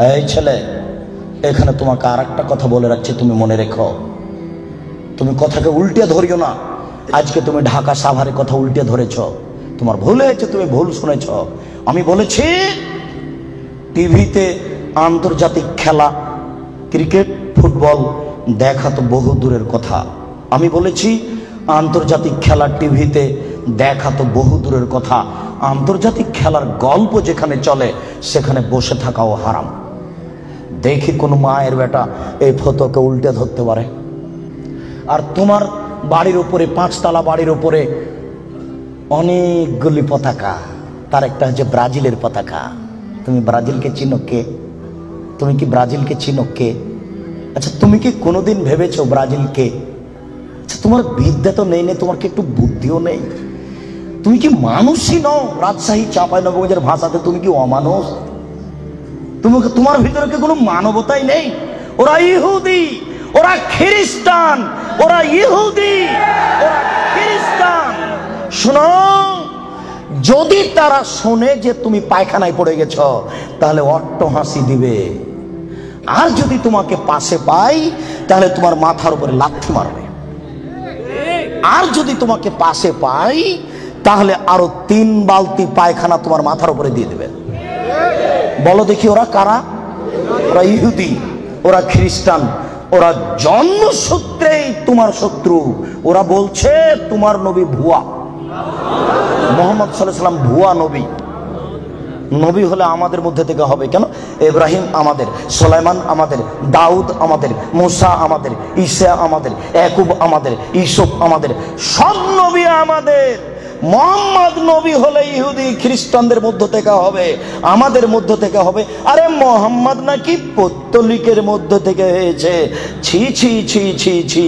এই ছেলে, এখানে তোমাকে আর একটা কথা বলে রাখছি, তুমি মনে রেখো, তুমি কথাকে উল্টে ধরিও না। আজকে তুমি ঢাকা সাভারের কথা উল্টে ধরেছ, তোমার ভুল হয়েছে, তুমি ভুল শুনেছ। আমি বলেছি টিভিতে আন্তর্জাতিক খেলা ক্রিকেট ফুটবল দেখা তো বহু দূরের কথা। আমি বলেছি আন্তর্জাতিক খেলা টিভিতে দেখা তো বহু দূরের কথা, আন্তর্জাতিক খেলার গল্প যেখানে চলে সেখানে বসে থাকাও হারাম। দেখি কোন মায়ের বেটা এই ফতোকে উল্টে ধরতে পারে। আর তোমার বাড়ির উপরে, 5 তলা বাড়ির উপরে অনেকগুলি পতাকা, তার একটা হচ্ছে ব্রাজিলের পতাকা। তুমি ব্রাজিলকে চিনো কে? তুমি কি ব্রাজিলকে চিনো কে? আচ্ছা, তুমি কি কোনোদিন ভেবেছো ব্রাজিল কে? আচ্ছা, তোমার বিদ্যা তো নেই, তোমার কি একটু বুদ্ধিও নেই? তুমি কি মানুষই নও? রাজশাহী চাঁপাইনবাবগঞ্জের ভাষাতে তুমি কি অমানুষ? তোমার ভিতরে কি কোনো মানবতাই নেই? ওরা ইহুদি, ওরা খ্রিস্টান, ওরা ইহুদি, ওরা খ্রিস্টান। শোনো, যদি তারা শোনে যে তুমি পায়খানায় পড়ে গেছ তাহলে অট্ট হাসি দিবে, আর যদি তোমাকে পাশে পাই তাহলে তোমার মাথার উপরে লাথি মারবে, আর যদি তোমাকে পাশে পাই তাহলে আরো 3 বালতি পায়খানা তোমার মাথার উপরে দিয়ে দেবে। বলো দেখি ওরা কারা? ওরা ইহুদি, ওরা খ্রিস্টান, ওরা জন্মসূত্রেই তোমার শত্রু। ওরা বলছে তোমার নবী ভুয়া, মুহাম্মদ সাল্লাল্লাহু আলাইহি ওয়াসাল্লাম ভুয়া নবী। নবী হলে আমাদের মধ্যে থেকে হবে কেন? ইব্রাহিম আমাদের, সুলাইমান আমাদের, দাউদ আমাদের, মুসা আমাদের, ঈসা আমাদের, ইয়াকুব আমাদের, ইউসুফ আমাদের, সব নবী আমাদের। মুহাম্মদ নবী হলে ইহুদি খ্রিস্টানদের মধ্য থেকে হবে, আমাদের মধ্য থেকে হবে। আরে মুহাম্মদ নাকি পৌত্তলিকের মধ্য থেকে হয়েছে। ছি ছি ছি ছি ছি,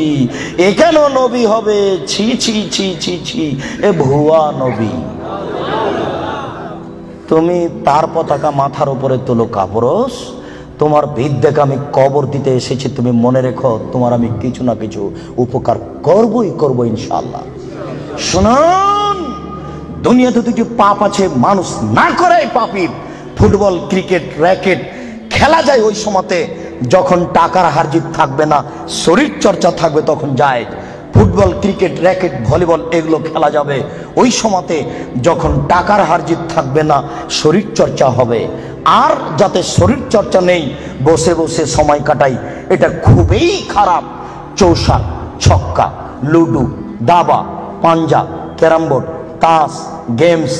এ কেন নবী হবে? ছি ছি ছি ছি ছি, এ ভুয়া নবী। তুমি তার পতাকা মাথার উপরে তোলো কাপুরুষ। তোমার বিদ্যাকে আমি কবর দিতে এসেছি, তুমি মনে রেখো তোমার আমি কিছু না কিছু উপকার করবই করবো ইনশাআল্লাহ। শুনুন, দুনিয়াতে দুটি পাপ আছে, মানুষ না করে পাপী। ফুটবল ক্রিকেট র্যাকেট খেলা যায় ওই সময়তে যখন টাকার হারজিত থাকবে না, শরীর চর্চা থাকবে, তখন যায়। ফুটবল ক্রিকেট র্যাকেট ভলিবল এগুলো খেলা যাবে ওই সময়তে যখন টাকার হারজিত থাকবে না, শরীর চর্চা হবে। আর যাতে শরীর চর্চা নেই, বসে বসে সময় কাটাই, এটা খুবই খারাপ। চৌসার, ছক্কা, লুডু, দাবা, পাঞ্জা, ক্যারাম বোর্ড, তাস, গেমস,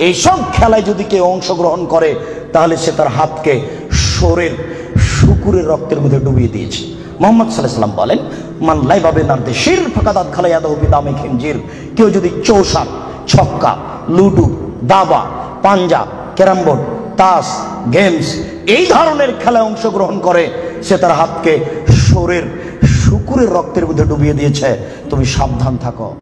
এইসব খেলায় যদি কেউ অংশগ্রহণ করে তাহলে সে তার হাতকে শরীর শুকুরের রক্তের মধ্যে ডুবিয়ে দিয়েছে। মুহাম্মদ সাল্লাল্লাহু আলাইহি ওয়াসাল্লাম বলেন, মান লাইবা বিনারদি শির ফাকাদাত খালায়াদাহু বিদামি খিনজির। কেউ যদি চৌসার, ছক্কা, লুডু, দাবা, পাঞ্জা, ক্যারাম বোর্ড, তাস, গেমস এই ধরনের খেলায় অংশগ্রহণ করে সে তার হাতকে শরীর শুকুরের রক্তের মধ্যে ডুবিয়ে দিয়েছে। তুমি সাবধান থাকো।